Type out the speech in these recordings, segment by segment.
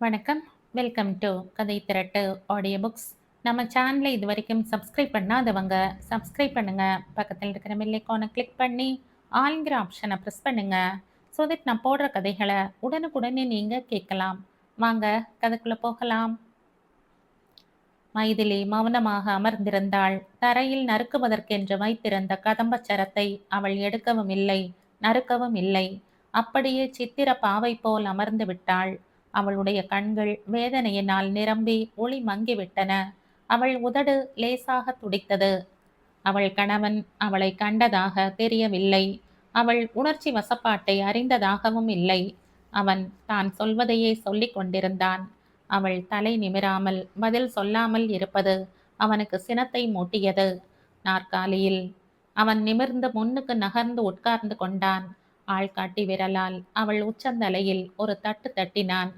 வணக்கம். Welcome to கதை திரட்டு audio books. நம்ம சேனலை இது வரைக்கும் சப்ஸ்கிரைப் பண்ணாதவங்க சப்ஸ்கிரைப் பண்ணுங்க. பக்கத்தில் இருக்கிற பெல் ஐகானை கிளிக் பண்ணி ஆல்ங்கிற ஆப்ஷனை ப்ரெஸ் பண்ணுங்க. ஸோ தட் நான் போடுற கதைகளை உடனுக்குடனே நீங்கள் கேட்கலாம். வாங்க கதைக்குள்ளே போகலாம். மைதிலி மௌனமாக அமர்ந்திருந்தாள். தரையில் நறுக்குவதற்கென்று வைத்திருந்த கதம்பச்சரத்தை அவள் எடுக்கவும் இல்லை, நறுக்கவும் இல்லை. அப்படியே சித்திர பாவை போல் அமர்ந்து விட்டாள். அவளுடைய கண்கள் வேதனையினால் நிரம்பி ஒளி மங்கிவிட்டன. அவள் உதடு லேசாக துடித்தது. அவள் கணவன் அவளை கண்டதாக தெரியவில்லை. அவள் உணர்ச்சி வசப்பாட்டை அறிந்ததாகவும் இல்லை. அவன் தான் சொல்வதையே சொல்லிக் கொண்டிருந்தான். அவள் தலை நிமிராமல் பதில் சொல்லாமல் இருப்பது அவனுக்கு சினத்தை மூட்டியது. நாற்காலியில் அவன் நிமிர்ந்து முன்னுக்கு நகர்ந்து உட்கார்ந்து கொண்டான். ஆள்காட்டி விரலால் அவள் உச்சந்தலையில் ஒரு தட்டு தட்டினான்.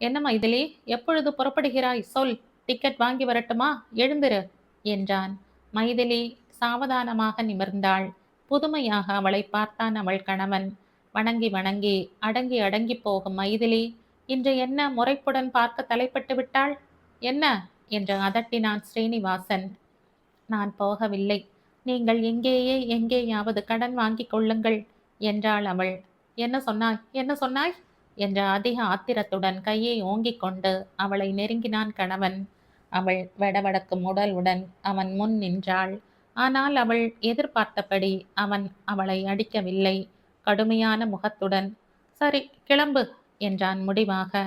என்ன மைதிலி, எப்பொழுது புறப்படுகிறாய்? சொல். டிக்கெட் வாங்கி வரட்டுமா? எழுந்திரு என்றான். மைதிலி சாவதானமாக நிமிர்ந்தாள். புதுமையாக அவளை பார்த்தான் அவள் கணவன். வணங்கி வணங்கி அடங்கி அடங்கி போகும் மைதிலி இன்று என்ன முறைப்புடன் பார்க்க தலைப்பட்டு விட்டாள்? என்ன என்று அதட்டினான் ஸ்ரீனிவாசன். நான் போகவில்லை. நீங்கள் இங்கேயே எங்கேயாவது கடன் வாங்கிக் கொள்ளுங்கள் என்றாள் அவள். என்ன சொன்னாய், என்ன சொன்னாய் என்ற அதிக ஆத்திரத்துடன் கையை ஓங்கிக் கொண்டு அவளை நெருங்கினான் கணவன். அவள் வடவடக்கும் உடலுடன் அவன் முன் நின்றாள். ஆனால் அவள் எதிர்பார்த்தபடி அவன் அவளை அடிக்கவில்லை. கடுமையான முகத்துடன் சரி கிளம்பு என்றான் முடிவாக.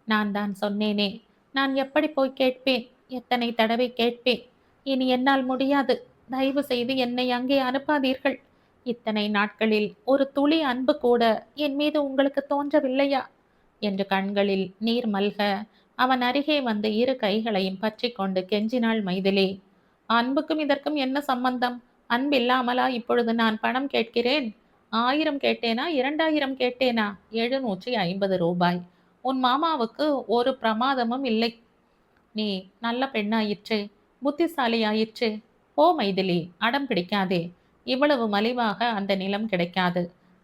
நான் தான் சொன்னேனே, நான் எப்படி போய் கேட்பேன்? எத்தனை தடவை கேட்பேன்? இனி என்னால் முடியாது. தயவு செய்து என்னை அங்கே அனுப்பாதீர்கள். இத்தனை நாட்களில் ஒரு துளி அன்பு கூட என் மீது உங்களுக்கு தோன்றவில்லையா என்று கண்களில் நீர் மல்க அவன் அருகே வந்து இரு கைகளையும் பற்றி கொண்டு கெஞ்சினாள் மைதிலி. அன்புக்கும் இதற்கும் என்ன சம்பந்தம்? அன்பில்லாமலா இப்பொழுது நான் பணம் கேட்கிறேன்? 1000 கேட்டேனா, 2000 கேட்டேனா? 750 ரூபாய். உன் மாமாவுக்கு ஒரு பிரமாதமும் இல்லை. நீ நல்ல பெண்ணாயிற்றே, புத்திசாலியாயிற்றே. போ மைதிலி, அடம் பிடிக்காதே. இவ்வளவு மலிவாக அந்த நிலம் கிடைக்காது.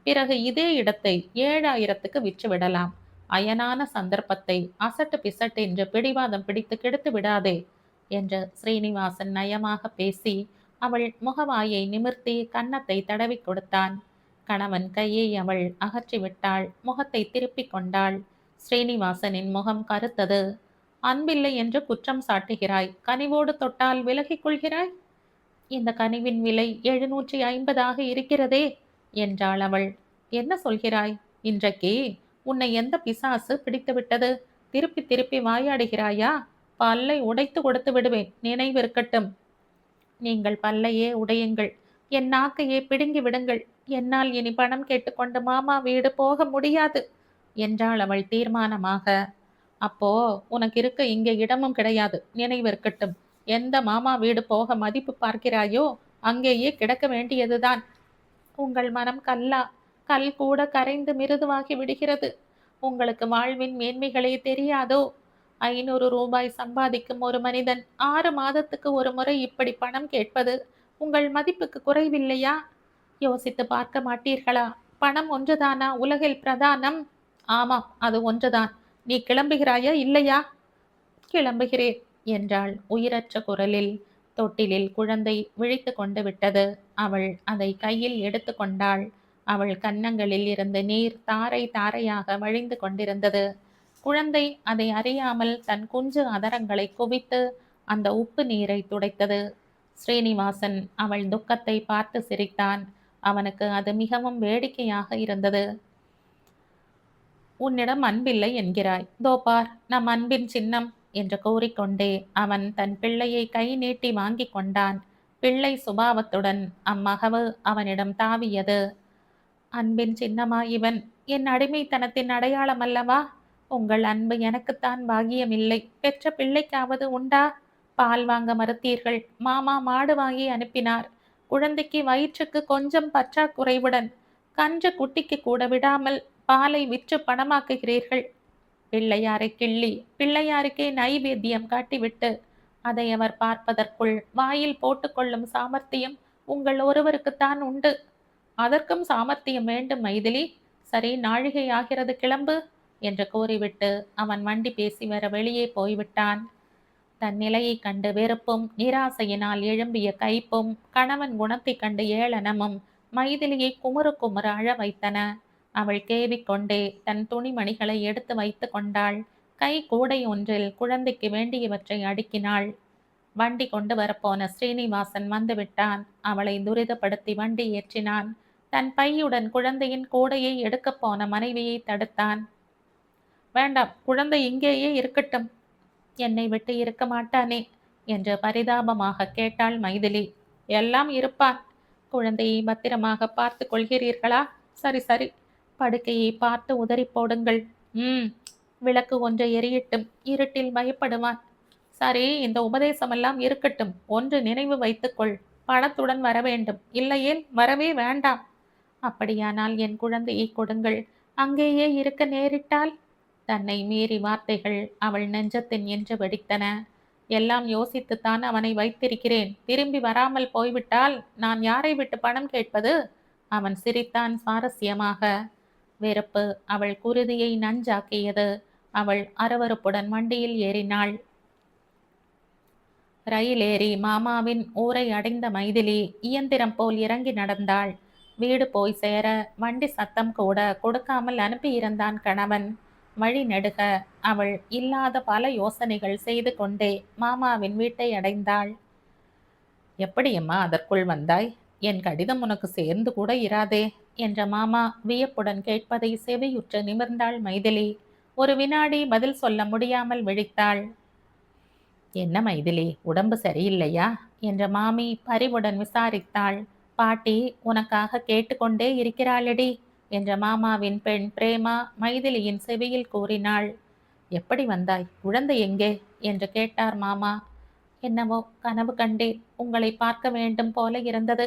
பிறகு இதே இடத்தை 7000க்கு விற்று விடலாம். அயனான சந்தர்ப்பத்தை அசட்டு பிசட்டு என்று பிடிவாதம் பிடித்து கெடுத்து விடாதே என்று ஸ்ரீனிவாசன் நயமாக பேசி அவள் முகவாயை நிமிர்த்தி கன்னத்தை தடவி கொடுத்தான். கணவன் கையை அவள் அகற்றிவிட்டாள். முகத்தை திருப்பிக் கொண்டாள். ஸ்ரீனிவாசனின் முகம் கருத்தது. அன்பில்லை என்று குற்றம் சாட்டுகிறாய், கனிவோடு தொட்டால் விலகிக் கொள்கிறாய். இந்த கனிவின் விலை 750 இருக்கிறதே என்றாள் அவள். என்ன சொல்கிறாய்? இன்றைக்கு உன்னை எந்த பிசாசு பிடித்து விட்டது? திருப்பி திருப்பி வாயாடுகிறாயா? பல்லை உடைத்து கொடுத்து விடுவேன், நினைவிருக்கட்டும். நீங்கள் பல்லையே உடையுங்கள், என் நாக்கையே பிடுங்கி விடுங்கள். என்னால் இனி பணம் கேட்டுக்கொண்டு மாமா வீடு போக முடியாது என்றாள் அவள் தீர்மானமாக. அப்போ உனக்கு இருக்க இங்க இடமும் கிடையாது, நினைவிருக்கட்டும். எந்த மாமா வீடு போக மதிப்பு பார்க்கிறாயோ அங்கேயே கிடக்க வேண்டியதுதான். உங்கள் மனம் கல்லா? கல் கூட கரைந்து மிருதுவாகி விடுகிறது. உங்களுக்கு வாழ்வின் மேன்மைகளே தெரியாதோ? 500 ரூபாய் சம்பாதிக்கும் ஒரு மனிதன் 6 மாதத்துக்கு ஒரு முறை இப்படி பணம் கேட்பது உங்கள் மதிப்புக்கு குறைவில்லையா? யோசித்து பார்க்க மாட்டீர்களா? பணம் ஒன்றுதானா உலகில் பிரதானம்? ஆமாம், அது ஒன்றுதான். நீ கிளம்புகிறாயா இல்லையா? கிளம்புகிறேன் என்றாள் உயிரற்ற குரலில். தொட்டிலில் குழந்தை விழித்து கொண்டு விட்டது. அவள் அதை கையில் எடுத்து கொண்டாள். அவள் கன்னங்களில் இருந்து நீர் தாரை தாரையாக வழிந்து கொண்டிருந்தது. குழந்தை அதை அறியாமல் தன் குஞ்சு அதரங்களை குவித்து அந்த உப்பு நீரை துடைத்தது. ஸ்ரீனிவாசன் அவள் துக்கத்தை பார்த்து சிரித்தான். அவனுக்கு அது மிகவும் வேடிக்கையாக இருந்தது. உன்னிடம் அன்பில்லை என்கிறாய், தோ பார் நம் அன்பின் சின்னம் என்று கூறிக்கொண்டே அவன் தன் பிள்ளையை கை நீட்டி வாங்கி கொண்டான். பிள்ளை சுபாவத்துடன் அம்மகவு அவனிடம் தாவியது. அன்பின் சின்னமா இவன்? என் அடிமைத்தனத்தின் அடையாளம் அல்லவா? உங்கள் அன்பு எனக்குத்தான் பாகியமில்லை. பெற்ற பிள்ளைக்காவது உண்டா? பால் வாங்க மறுத்தீர்கள். மாமா மாடு வாங்கி அனுப்பினார். குழந்தைக்கு வயிற்றுக்கு கொஞ்சம் பற்றாக்குறைவுடன் கன்று குட்டிக்கு கூட விடாமல் பாலை விற்று பணமாக்குகிறீர்கள். பிள்ளையாரை கிள்ளி பிள்ளையாருக்கே நைவேத்தியம் காட்டிவிட்டு அதை அவர் பார்ப்பதற்குள் வாயில் போட்டுக்கொள்ளும் சாமர்த்தியம் உங்கள் ஒருவருக்குத்தான் உண்டு. அதற்கும் சாமர்த்தியம் வேண்டும் மைதிலி. சரி, நாழிகை ஆகிறது, கிளம்பு. என்று கூறிவிட்டு அவன் வண்டி பேசி வர வெளியே போய்விட்டான். தன் நிலையைக் கண்டு வெறுப்பும் நிராசையினால் எழும்பிய கைப்பும் கணவன் குணத்தைக் கண்டு ஏளனமும் மைதிலியை குமுறு குமுறு அழ வைத்தன. அவள் கேவிக்கொண்டே தன் துணிமணிகளை எடுத்து வைத்து கொண்டாள். கை கூடை ஒன்றில் குழந்தைக்கு வேண்டியவற்றை அடுக்கினாள். வண்டி கொண்டு வரப்போன ஸ்ரீனிவாசன் வந்துவிட்டான். அவளை துரிதப்படுத்தி வண்டி ஏற்றினான். தன் பையுடன் குழந்தையின் கூடையை எடுக்கப் போன மனைவியை தடுத்தான். வேண்டாம், குழந்தை இங்கேயே இருக்கட்டும். என்னை விட்டு இருக்க மாட்டானே என்று பரிதாபமாக கேட்டாள் மைதிலி. எல்லாம் இருப்பான். குழந்தையை பத்திரமாக பார்த்து கொள்கிறீர்களா? சரி சரி, படுக்கையை பார்த்து உதறி போடுங்கள். விளக்கு ஒன்றை எரியட்டும், இருட்டில் பயப்படுவான். சரி, இந்த உபதேசமெல்லாம் இருக்கட்டும். ஒன்று நினைவு வைத்துக்கொள், பணத்துடன் வர வேண்டும், இல்லையேல் வரவே வேண்டாம். அப்படியானால் என் குழந்தையை கொடுங்கள். அங்கேயே இருக்க நேரிட்டால்? தன்னை மீறி வார்த்தைகள் அவள் நெஞ்சத்தின் என்று வெடித்தன. எல்லாம் யோசித்துத்தான் அவனை வைத்திருக்கிறேன். திரும்பி வராமல் போய்விட்டால் நான் யாரை விட்டு பணம் கேட்பது? அவன் சிரித்தான் சுவாரஸ்யமாக. வெறுப்பு அவள் குருதியை நஞ்சாக்கியது. அவள் அரவறுப்புடன் வண்டியில் ஏறினாள். ரயில் ஏறி மாமாவின் ஊரை அடைந்த மைதிலி இயந்திரம் போல் இறங்கி நடந்தாள். வீடு போய் சேர வண்டி சத்தம் கூட கொடுக்காமல் அனுப்பியிருந்தான் கணவன். வழி நெடுக அவள் இல்லாத பல யோசனைகள் செய்து கொண்டே மாமாவின் வீட்டை அடைந்தாள். எப்படியம்மா அதற்குள் வந்தாய்? என் கடிதம் உனக்கு சேர்ந்து கூட இராதே என்ற மாமா வியப்புடன் கேட்பதை செவியுற்று நிமிர்ந்தாள் மைதிலி. ஒரு வினாடி பதில் சொல்ல முடியாமல் விழித்தாள். என்ன மைதிலி, உடம்பு சரியில்லையா என்ற மாமி பரிவுடன் விசாரித்தாள். பாட்டி உனக்காக கேட்டுக்கொண்டே இருக்கிறாளடி என்ற மாமாவின் பெண் பிரேமா மைதிலியின் செவியில் கூறினாள். எப்படி வந்தாய்? குழந்தை எங்கே என்று கேட்டார் மாமா. என்னவோ கனவு கண்டேன். உங்களை பார்க்க வேண்டும் போல இருந்தது.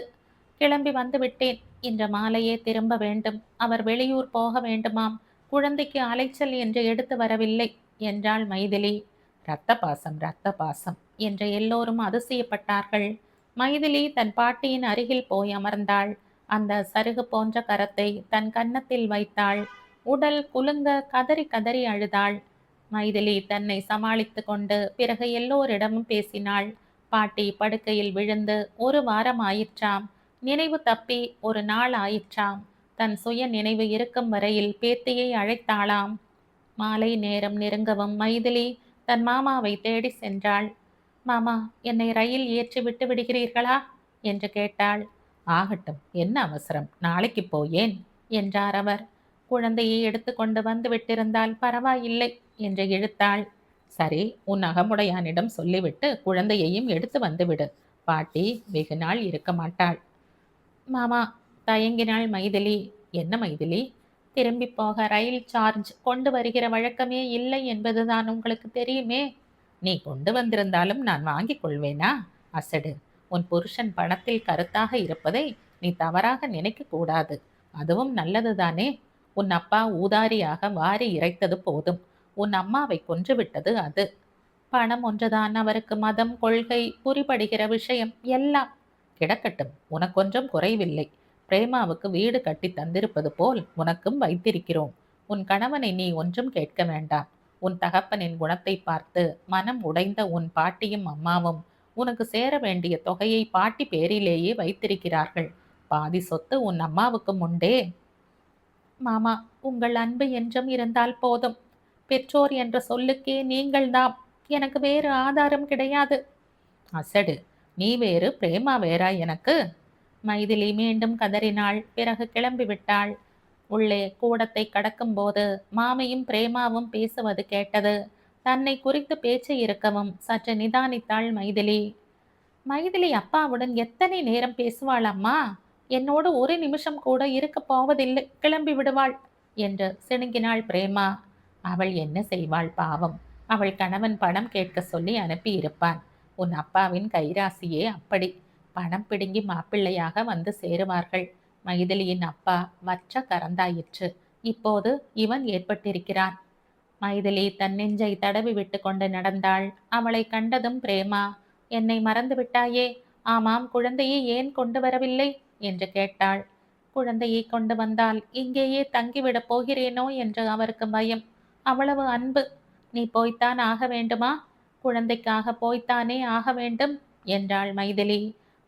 கிளம்பி வந்து விட்டேன். இன்று மாலையே திரும்ப வேண்டும். அவர் வெளியூர் போக வேண்டுமாம். குழந்தைக்கு அலைச்சல் என்று எடுத்து வரவில்லை என்றாள் மைதிலி. இரத்த பாசம் இரத்த பாசம் என்று எல்லோரும் அதிசயப்பட்டார்கள். மைதிலி தன் பாட்டியின் அருகில் போய் அமர்ந்தாள். அந்த சருகு போன்ற கரத்தை தன் கன்னத்தில் வைத்தாள். உடல் குலுங்க கதறி கதறி அழுதாள். மைதிலி தன்னை சமாளித்து கொண்டு பிறகு எல்லோரிடமும் பேசினாள். பாட்டி படுக்கையில் விழுந்து ஒரு வாரம் ஆயிற்றாம். நினைவு தப்பி ஒரு நாள் ஆயிற்றாம். தன் சுய நினைவு இருக்கும் வரையில் பேத்தியை அழைத்தாளாம். மாலை நேரம் நெருங்கவும் மைதிலி தன் மாமாவை தேடி சென்றாள். மாமா, என்னை ரயில் ஏற்றி விட்டு விடுகிறீர்களா என்று கேட்டாள். ஆகட்டும், என்ன அவசரம், நாளைக்கு போயேன் என்றார் அவர். குழந்தையை எடுத்து கொண்டு வந்து விட்டிருந்தால் பரவாயில்லை என்று இழுத்தாள். சரி, உன் அகமுடையானிடம் சொல்லிவிட்டு குழந்தையையும் எடுத்து வந்துவிடு. பாட்டி வெகு நாள் இருக்க மாட்டாள். மாமா, தயங்கினாள் மைதிலி. என்ன மைதிலி? திரும்பி போக ரயில் சார்ஜ் கொண்டு வருகிற வழக்கமே இல்லை என்பதுதான் உங்களுக்கு தெரியுமே. நீ கொண்டு வந்திருந்தாலும் நான் வாங்கிக் கொள்வேனா? அசடு. உன் புருஷன் பணத்தில் கருத்தாக இருப்பதை நீ தவறாக நினைக்க கூடாது. அதுவும் நல்லதுதானே. உன் அப்பா ஊதாரியாக வாரி இறைத்தது போதும். உன் அம்மாவை கொன்றுவிட்டது அது. பணம் ஒன்றுதான் அவருக்கு மதம், கொள்கை, புரிபடுகிற விஷயம் எல்லாம். கிடக்கட்டும், உனக்கொன்றும் குறைவில்லை. பிரேமாவுக்கு வீடு கட்டி தந்திருப்பது போல் உனக்கும் வைத்திருக்கிறோம். உன் கணவனை நீ ஒன்றும் கேட்க வேண்டாம். உன் தகப்பனின் குணத்தை பார்த்து மனம் உடைந்த உன் பாட்டியும் அம்மாவும் உனக்கு சேர வேண்டிய தொகையை பாட்டி பேரிலேயே வைத்திருக்கிறார்கள். பாதி சொத்து உன் அம்மாவுக்கும் உண்டே. மாமா, உங்கள் அன்பு என்றும் இருந்தால் போதும். பெற்றோர் என்ற சொல்லுக்கே நீங்கள்தான். எனக்கு வேறு ஆதாரம் கிடையாது. அசடு. நீ வேறு, பிரேமா வேறா எனக்கு? மைதிலி மீண்டும் கதறினாள். பிறகு கிளம்பிவிட்டாள். உள்ளே கூடத்தை கடக்கும்போது மாமியும் பிரேமாவும் பேசுவது கேட்டது. தன்னை குறித்து பேச்சு இருக்கவும் சற்று நிதானித்தாள் மைதிலி. மைதிலி அப்பாவுடன் எத்தனை நேரம் பேசுவாள் அம்மா? என்னோடு ஒரு நிமிஷம் கூட இருக்க போவதில்லை, கிளம்பி விடுவாள் என்று சிணுங்கினாள் பிரேமா. அவள் என்ன செய்வாள் பாவம். அவள் கணவன் பணம் கேட்க சொல்லி அனுப்பி இருப்பான். உன் அப்பாவின் கைராசியே அப்படி. பணம் பிடுங்கி மாப்பிள்ளையாக வந்து சேருவார்கள். மைதிலியின் அப்பா வற்ற கறந்தாயிற்று. இப்போது இவன் ஏற்பட்டிருக்கிறான். மைதிலி தன் நெஞ்சை தடவி விட்டு கொண்டு நடந்தாள். அவளை கண்டதும் பிரேமா, என்னை மறந்து விட்டாயே? ஆமாம், குழந்தையை ஏன் கொண்டு வரவில்லை என்று கேட்டாள். குழந்தையை கொண்டு வந்தால் இங்கேயே தங்கிவிடப் போகிறேனோ என்று அவருக்கு பயம். அவ்வளவு அன்பு. நீ போய்த்தான் ஆக வேண்டுமா? குழந்தைக்காக போய்த்தானே ஆக வேண்டும் என்றாள் மைதிலி.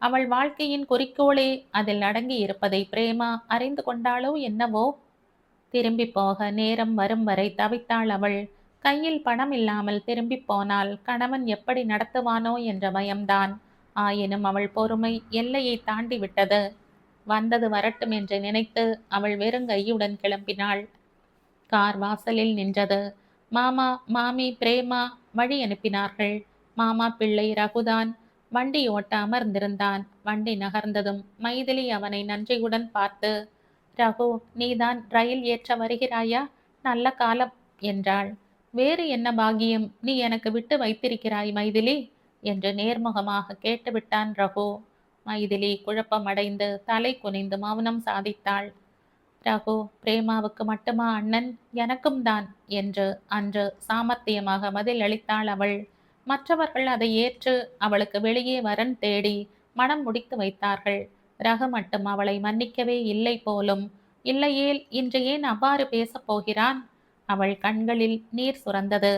அவள் வாழ்க்கையின் குறிக்கோளே அதில் அடங்கி இருப்பதை பிரேமா அறிந்து கொண்டாளோ என்னவோ. திரும்பி போக நேரம் வரும் வரை தவித்தாள் அவள். கையில் பணம் இல்லாமல் திரும்பி போனால் கணவன் எப்படி நடத்துவானோ என்ற பயம்தான். ஆயினும் அவள் பொறுமை எல்லையை தாண்டி விட்டது. வந்தது வரட்டும் என்று நினைத்து அவள் வெறுங்கையுடன் கிளம்பினாள். கார் வாசலில் நின்றது. மாமா, மாமி, பிரேமா வழி அனுப்பினார்கள். மாமா பிள்ளை ரகுதான் வண்டி ஓட்ட அமர்ந்திருந்தான். வண்டி நகர்ந்ததும் மைதிலி அவனை நன்றியுடன் பார்த்து, ரகு, நீதான் ரயில் ஏற்ற வருகிறாயா? நல்ல காலம் என்றாள். வேறு என்ன பாகியம் நீ எனக்கு விட்டு வைத்திருக்கிறாய் மைதிலி என்று நேர்முகமாக கேட்டுவிட்டான் ரகு. மைதிலி குழப்பமடைந்து தலை குனிந்து மௌனம் சாதித்தாள். ரகு, பிரேமாவுக்கு மட்டுமா அண்ணன்? எனக்கும் தான் என்று அன்று சாமர்த்தியமாக பதில் அளித்தாள் அவள். மற்றவர்கள் அதை ஏற்று அவளுக்கு வெளியே வரன் தேடி மனம் முடித்து வைத்தார்கள். ரகு மட்டும் அவளை மன்னிக்கவே இல்லை போலும். இல்லையேல் இன்று ஏன் அவ்வாறு பேசப் போகிறான்? அவள் கண்களில் நீர் சுரந்தது.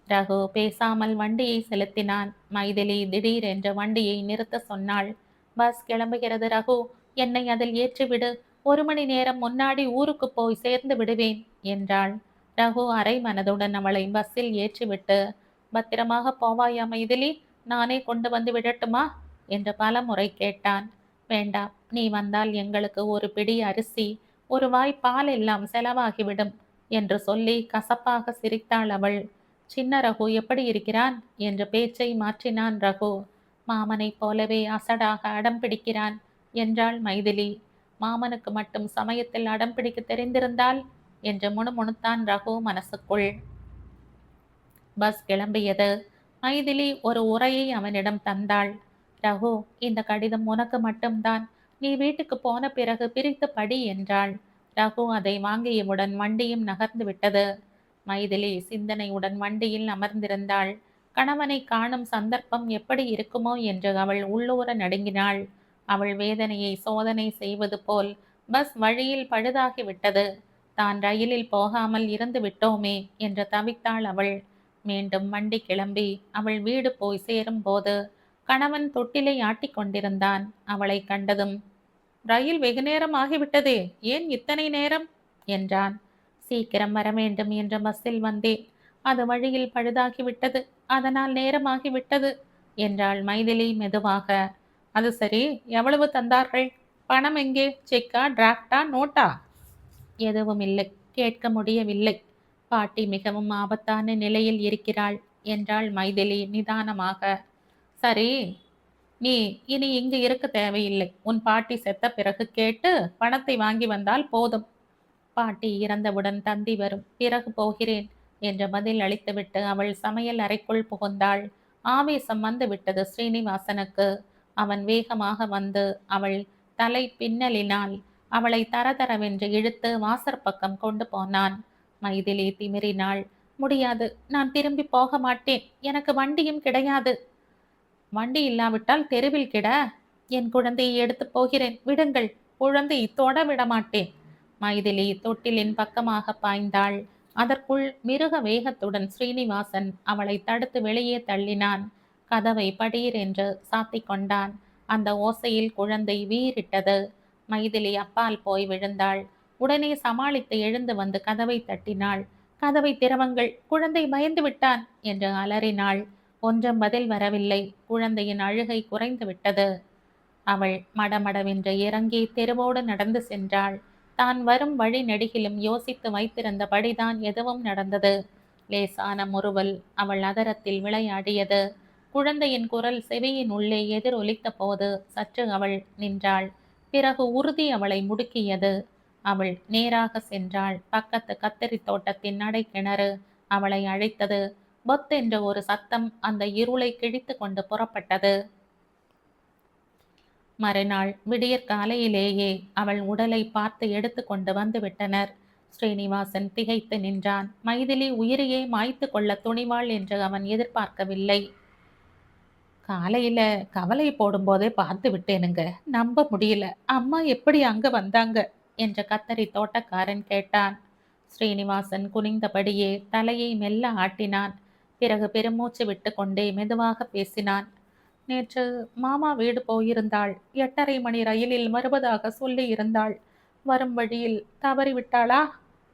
ரகு பேசாமல் வண்டியை செலுத்தினான். மைதிலி திடீரென்று வண்டியை நிறுத்த சொன்னாள். பஸ் கிளம்புகிறது ரகு, என்னை அதில் ஏற்றிவிடு. 1 மணி நேரம் முன்னாடி ஊருக்கு போய் சேர்ந்து விடுவேன் என்றாள். ரகு அரை மனதுடன் அவளை பஸ்ஸில் ஏற்றிவிட்டு, பத்திரமாக போவாயா மைதிலி? நானே கொண்டு வந்து விடட்டுமா என்று பல முறை கேட்டான். வேண்டாம், நீ வந்தால் எங்களுக்கு ஒரு பிடி அரிசி, ஒரு வாய் பால் எல்லாம் செலவாகிவிடும் என்று சொல்லி கசப்பாக சிரித்தாள் அவள். சின்ன ரகு எப்படி இருக்கிறான் என்று பேச்சை மாற்றினான் ரகு. மாமனைப் போலவே அசடாக அடம் பிடிக்கிறான் என்றாள் மைதிலி. மாமனுக்கு மட்டும் சமயத்தில் அடம் பிடிக்க தெரிந்திருந்தால் என்று முணுமுணுத்தான் ரகு மனசுக்குள். பஸ் கிளம்பியது. மைதிலி ஒரு உரையை அவனிடம் தந்தாள். ரகு, இந்த கடிதம் உனக்கு மட்டும்தான். நீ வீட்டுக்கு போன பிறகு பிரித்து படி என்றாள். ரகு அதை வாங்கியவுடன் வண்டியும் நகர்ந்து விட்டது. மைதிலி சிந்தனையுடன் வண்டியில் அமர்ந்திருந்தாள். கணவனை காணும் சந்தர்ப்பம் எப்படி இருக்குமோ என்று அவள் உள்ளூர நடுங்கினாள். அவள் வேதனையை சோதனை செய்வது போல் பஸ் வழியில் பழுதாகிவிட்டது. தான் ரயிலில் போகாமல் இருந்து விட்டோமே என்று தவித்தாள் அவள். மீண்டும் வண்டி கிளம்பி அவள் வீடு போய் சேரும் போது கணவன் தொட்டிலை ஆட்டிக் கொண்டிருந்தான். அவளை கண்டதும், ரயில் வெகு நேரம் ஆகிவிட்டதே, ஏன் இத்தனை நேரம் என்றான். சீக்கிரம் வர வேண்டும் என்ற பஸ்ஸில் வந்தேன். அது வழியில் பழுதாகிவிட்டது, அதனால் நேரமாகிவிட்டது என்றாள் மைதிலி மெதுவாக. அது சரி, எவ்வளவு தந்தார்கள்? பணம் எங்கே? செக்கா, டிராஃப்டா, நோட்டா? எதுவும் இல்லை. கேட்க முடியவில்லை. பாட்டி மிகவும் ஆபத்தான நிலையில் இருக்கிறாள் என்றாள் மைதிலி நிதானமாக. சரி, நீ இனி இங்கு இருக்க தேவையில்லை. உன் பாட்டி செத்த பிறகு கேட்டு பணத்தை வாங்கி வந்தால் போதும். பாட்டி இறந்தவுடன் தந்தி வரும், பிறகு போகிறேன் என்ற பதில் அளித்துவிட்டு அவள் சமையல் அறைக்குள் புகுந்தாள். ஆவேசம் வந்து விட்டது ஸ்ரீனிவாசனுக்கு. அவன் வேகமாக வந்து அவள் தலை பின்னலினால் அவளை தரதரவென்று இழுத்து வாசற்பக்கம் கொண்டு போனான். மைதிலி திமிரினாள். முடியாது, நான் திரும்பி போக மாட்டேன். எனக்கு வண்டியும் கிடையாது. வண்டி இல்லாவிட்டால் தெருவில் கிட. என் குழந்தையை எடுத்து போகிறேன், விடுங்கள். குழந்தையை தொட விட மாட்டேன். மைதிலி தொட்டிலின் பக்கமாக பாய்ந்தாள். அதற்குள் மிருக வேகத்துடன் ஸ்ரீனிவாசன் அவளை தடுத்து வெளியே தள்ளினான். கதவை படீர் என்று சாத்திக் கொண்டான். அந்த ஓசையில் குழந்தை வீறிட்டது. மைதிலி அப்பால் போய் விழுந்தாள். உடனே சமாளித்து எழுந்து வந்து கதவை தட்டினாள். கதவை திறவுங்கள், குழந்தை பயந்து விட்டான் என்று அலறினாள். ஒன்றும் பதில் வரவில்லை. குழந்தையின் அழுகை குறைந்து விட்டது. அவள் மடமடவென்று இறங்கி தெருவோடு நடந்து சென்றாள். தான் வரும் வழி நெடுகிலும் யோசித்து வைத்திருந்தபடிதான் எதுவும் நடந்தது. லேசான முறுவல் அவள் அதரத்தில் விளையாடியது. குழந்தையின் குரல் செவியின் உள்ளே எதிரொலித்த போது சற்று அவள் நின்றாள். பிறகு உறுதி அவளை முடுக்கியது. அவள் நேராக சென்றாள். பக்கத்து கத்தரி தோட்டத்தின் நடை கிணறு அவளை அழைத்தது. பொத்தென்ற ஒரு சத்தம் அந்த இருளை கிழித்து கொண்டு புறப்பட்டது. மறுநாள் விடியற் காலையிலேயே அவள் உடலை பார்த்து எடுத்து கொண்டு வந்து விட்டனர். ஸ்ரீனிவாசன் திகைத்து நின்றான். மைதிலி உயிரையே மாய்த்து கொள்ள துணிவாள் என்று அவன் எதிர்பார்க்கவில்லை. காலையில கவலை போடும்போதே பார்த்து விட்டேனுங்க, நம்ப முடியல. அம்மா எப்படி அங்க வந்தாங்க என்று கத்தரி தோட்டக்காரன் கேட்டான். ஸ்ரீனிவாசன் குனிந்தபடியே தலையை மெல்ல ஆட்டினான். பிறகு பெருமூச்சு விட்டு கொண்டே மெதுவாக பேசினான். நேற்று மாமா வீடு போயிருந்தாள். 8:30 மணி ரயிலில் வருவதாக சொல்லி இருந்தாள். வரும் வழியில் தவறிவிட்டாளா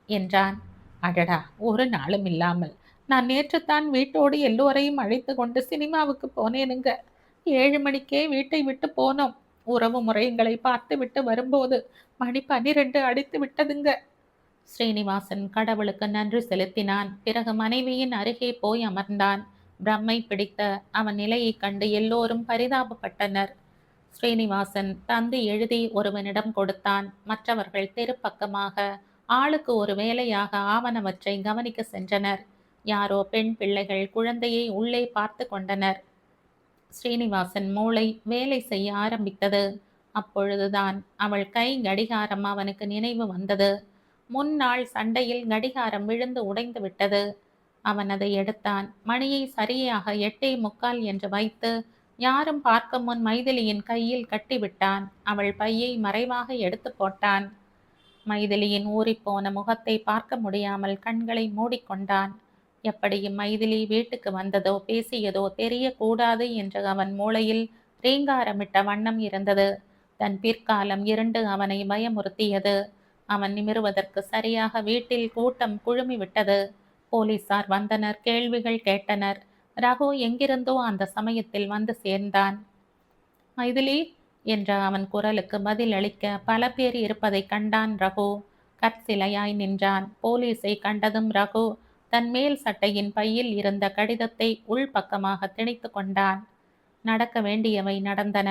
என்றான். அடடா, ஒரு நாளும் இல்லாமல் நான் நேற்றுத்தான் வீட்டோடு எல்லோரையும் அழைத்து கொண்டு சினிமாவுக்கு போனேனுங்க. 7 மணிக்கே வீட்டை விட்டு போனோம். உறவு முறைகளை பார்த்து விட்டு வரும்போது மணி 12 அடித்து விட்டதுங்க. ஸ்ரீனிவாசன் கடவுளுக்கு நன்றி செலுத்தினான். பிறகு மனைவியின் அருகே போய் அமர்ந்தான். பிரம்மை பிடித்த அவன் நிலையைக் கண்டு எல்லோரும் பரிதாபப்பட்டனர். ஸ்ரீனிவாசன் தந்தி எழுதி ஒருவனிடம் கொடுத்தான். மற்றவர்கள் தெருப்பக்கமாக ஆளுக்கு ஒரு வேலையாக ஆவனவற்றை கவனிக்க சென்றனர். யாரோ பெண் பிள்ளைகள் குழந்தையை உள்ளே பார்த்து கொண்டனர். ஸ்ரீனிவாசன் மூளை வேலை செய்ய ஆரம்பித்தது. அப்பொழுதுதான் அவள் கை கடிகாரம் அவனுக்கு நினைவு வந்தது. முன்னாள் சண்டையில் கடிகாரம் விழுந்து உடைந்து விட்டது. அவன் அதை எடுத்தான். மணியை சரியாக 8:45 என்று வைத்து யாரும் பார்க்க முன் மைதிலியின் கையில் கட்டிவிட்டான். அவள் பையை மறைவாக எடுத்து போட்டான். மைதிலியின் ஊறிப்போன முகத்தை பார்க்க முடியாமல் கண்களை மூடிக்கொண்டான். எப்படியும் மைதிலி வீட்டுக்கு வந்ததோ பேசியதோ தெரியக்கூடாது என்று அவன் மூளையில் ரீங்காரமிட்ட வண்ணம் இருந்தது. தன் பிற்காலம் இருண்டு அவனை பயமுறுத்தியது. அவன் நிமிருவதற்கு சரியாக வீட்டில் கூட்டம் குழுமிவிட்டது. போலீசார் வந்தனர். கேள்விகள் கேட்டனர். ரகு எங்கிருந்தோ அந்த சமயத்தில் வந்து சேர்ந்தான். மைதிலி என்ற அவன் குரலுக்கு பதில் அளிக்க பல பேர் இருப்பதை கண்டான் ரகு. கற்சிலையாய் நின்றான். போலீஸை கண்டதும் ரகு தன் மேல் சட்டையின் பையில் இருந்த கடிதத்தை உள்பக்கமாக திணித்து கொண்டான். நடக்க வேண்டியவை நடந்தன.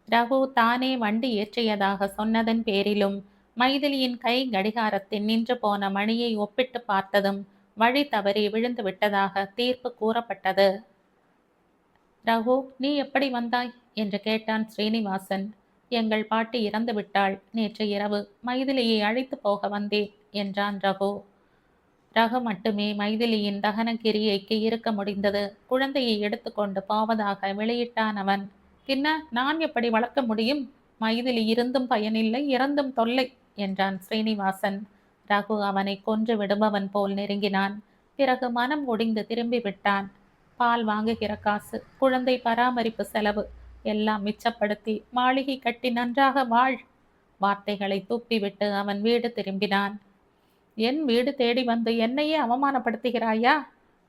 ரகு தானே வண்டி ஏற்றியதாக சொன்னதன் பேரிலும் மைதிலியின் கை கடிகாரத்தின் நின்று போன மணியை ஒப்பிட்டு பார்த்ததும் வழி தவறி விழுந்து விட்டதாக தீர்ப்பு கூறப்பட்டது. ரகு, நீ எப்படி வந்தாய் என்று கேட்டான் ஸ்ரீனிவாசன். எங்கள் பாட்டி இறந்து விட்டாள். நேற்று இரவு மைதிலியை அழைத்து போக வந்தேன் என்றான் ரகு. ரகு மட்டுமே மைதிலியின் தகன கிரியைக்கு இருக்க முடிந்தது. குழந்தையை எடுத்துக்கொண்டு போவதாக வெளியிட்டான் அவன். பின்ன நான் எப்படி வளர்க்க முடியும்? மைதிலி இருந்தும் பயனில்லை, இறந்தும் தொல்லை என்றான் ஸ்ரீனிவாசன். ரகு அவனை கொன்று விடுபவன் போல் நெருங்கினான். பிறகு மனம் ஒடிந்து திரும்பி விட்டான். பால் வாங்குகிற காசு, குழந்தை பராமரிப்பு செலவு எல்லாம் மிச்சப்படுத்தி மாளிகை கட்டி நன்றாக வாழ். வார்த்தைகளை துப்பிவிட்டு அவன் வீடு திரும்பினான். என் வீடு தேடி வந்து என்னையே அவமானப்படுத்துகிறாயா?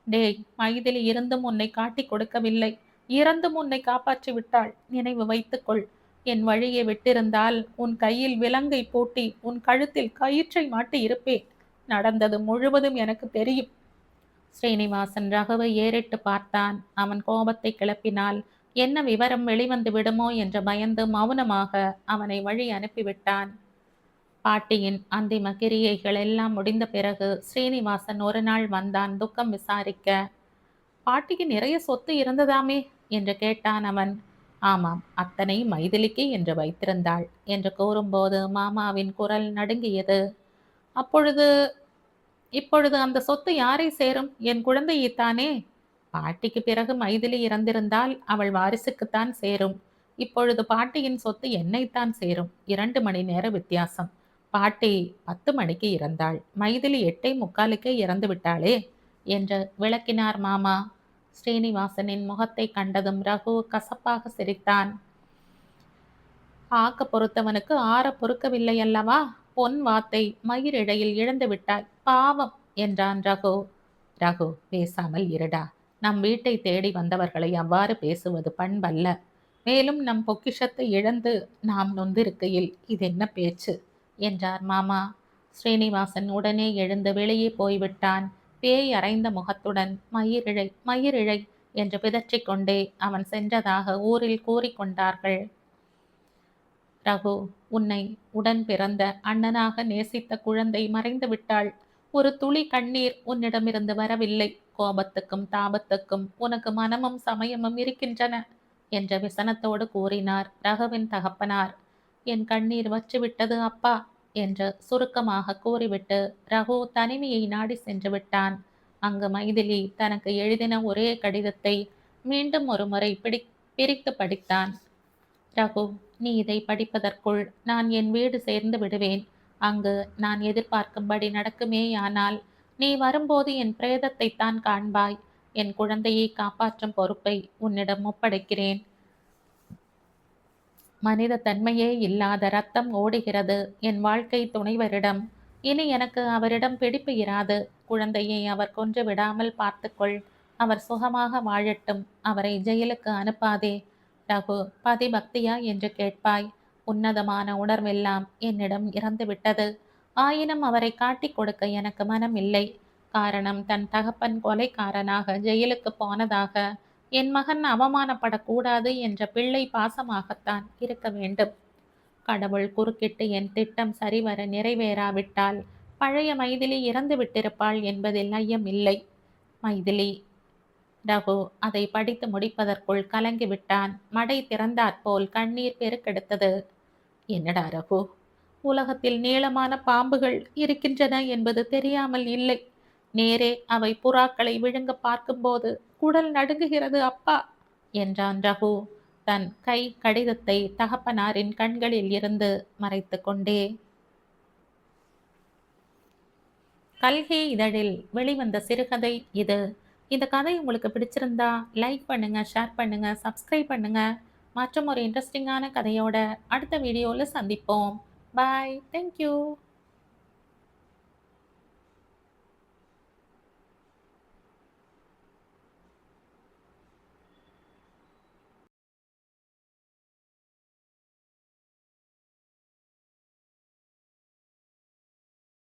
டேய், மைதிலி இருந்தும் உன்னை காட்டி கொடுக்கவில்லை, இறந்தும் உன்னை காப்பாற்றி விட்டாள். நினைவு வைத்துக்கொள். என் வழியை விட்டிருந்தால் உன் கையில் விலங்கை பூட்டி உன் கழுத்தில் கயிற்றை மாட்டி இருப்பேன். நடந்தது முழுவதும் எனக்கு தெரியும். ஸ்ரீனிவாசன் ரகுவை ஏறிட்டு பார்த்தான். அவன் கோபத்தை கிளப்பினால் என்ன விவரம் வெளிவந்து விடுமோ என்று பயந்து மௌனமாக அவனை வழி அனுப்பிவிட்டான். பாட்டியின் அந்திம கிரியைகள் எல்லாம் முடிந்த பிறகு ஸ்ரீனிவாசன் ஒரு நாள் வந்தான் துக்கம் விசாரிக்க. பாட்டிக்கு நிறைய சொத்து இருந்ததாமே என்று கேட்டான் அவன். ஆமாம், அத்தனை மைதிலிக்கு என்று வைத்திருந்தாள் என்று கூறும்போது மாமாவின் குரல் நடுங்கியது. அப்பொழுது இப்பொழுது அந்த சொத்து யாரை சேரும்? என் குழந்தையைத்தானே. பாட்டிக்கு பிறகு மைதிலி இறந்திருந்தால் அவள் வாரிசுக்குத்தான் சேரும். இப்பொழுது பாட்டியின் சொத்து என்னைத்தான் சேரும். 2 மணி நேர வித்தியாசம். பாட்டி 10 மணிக்கு இறந்தாள். மைதிலி 8:45 இறந்து விட்டாளே என்று விளக்கினார் மாமா. ஸ்ரீனிவாசனின் முகத்தை கண்டதும் ரகு கசப்பாக சிரித்தான். ஆக்க பொறுத்தவனுக்கு ஆற பொறுக்கவில்லை அல்லவா? பொன் வாத்தை மயிரிழையில் இழந்து விட்டாய், பாவம் என்றான் ரகு. ரகு, பேசாமல் இருடா. நம் வீட்டை தேடி வந்தவர்களை அவ்வாறு பேசுவது பண்பல்ல. மேலும் நம் பொக்கிஷத்தை இழந்து நாம் நொந்திருக்கையில் இதென்ன பேச்சு என்றார் மாமா. ஸ்ரீனிவாசன் உடனே எழுந்து வெளியே போய்விட்டான். பேய் அரைந்த முகத்துடன் மயிரிழை மயிரிழை என்று பிதற்றிக்கொண்டே அவன் சென்றதாக ஊரில் கூறிக்கொண்டார்கள். ரகு, உன்னை உடன் பிறந்த அண்ணனாக நேசித்த குழந்தை மறைந்து விட்டாள். ஒரு துளி கண்ணீர் உன்னிடமிருந்து வரவில்லை. கோபத்துக்கும் தாபத்துக்கும் உனக்கு மனமும் சமயமும் இருக்கின்றன என்ற விசனத்தோடு கூறினார் ரகுவின் தகப்பனார். என் கண்ணீர் வற்றிவிட்டது அப்பா என்று சுருக்கமாக கூறிவிட்டு ரகு தனிமையை நாடி சென்று விட்டான். அங்கு மைதிலி தனக்கு எழுதின ஒரே கடிதத்தை மீண்டும் ஒரு முறை பிரித்து படித்தான். ரகு, நீ இதை படிப்பதற்குள் நான் என் வீடு சேர்ந்து விடுவேன். அங்கு நான் எதிர்பார்க்கும்படி நடக்குமேயானால் நீ வரும்போது என் பிரேதத்தைத்தான் காண்பாய். என் குழந்தையை காப்பாற்றும் பொறுப்பை உன்னிடம் ஒப்படைக்கிறேன். மனித தன்மையே இல்லாத ரத்தம் ஓடுகிறது என் வாழ்க்கை துணைவரிடம். இனி எனக்கு அவரிடம் பிடிப்பு இராது. குழந்தையை அவர் கொன்று விடாமல் பார்த்துக்கொள். அவர் சுகமாக வாழட்டும். அவரை ஜெயிலுக்கு அனுப்பாதே. ரகு, பதிபக்தியா என்று கேட்பாய். உன்னதமான உணர்வெல்லாம் என்னிடம் இறந்துவிட்டது. ஆயினும் அவரை காட்டிக் கொடுக்க எனக்கு மனம் இல்லை. காரணம், தன் தகப்பன் கொலைக்காரனாக ஜெயிலுக்கு போனதாக என் மகன் அவமானப்படக்கூடாது என்ற பிள்ளை பாசமாகத்தான் இருக்க வேண்டும். கடவுள் குறுக்கிட்டு என் திட்டம் சரிவர நிறைவேறாவிட்டால் பழைய மைதிலி இறந்து விட்டிருப்பாள் என்பதில் ஐயம் இல்லை. மைதிலி. ரகு அதை படித்து முடிப்பதற்குள் கலங்கிவிட்டான். மடை திறந்தாற்போல் கண்ணீர் பெருக்கெடுத்தது. என்னடா ரகு, உலகத்தில் நீளமான பாம்புகள் இருக்கின்றன என்பது தெரியாமல் இல்லை. நேரே அவை புறாக்களை விழுங்க பார்க்கும்போது குடல் நடுங்குகிறது அப்பா என்றான் ரகு, தன் கை கடிதத்தை தகப்பனாரின் கண்களில் இருந்து மறைத்து கொண்டே. கல்கி இதழில் வெளிவந்த சிறுகதை இது. இந்த கதை உங்களுக்கு பிடிச்சிருந்தா லைக் பண்ணுங்க, ஷேர் பண்ணுங்க, சப்ஸ்கிரைப் பண்ணுங்க. மற்றும் ஒரு இன்ட்ரெஸ்டிங்கான கதையோட அடுத்த வீடியோவில் சந்திப்போம். பாய். தேங்க்யூ.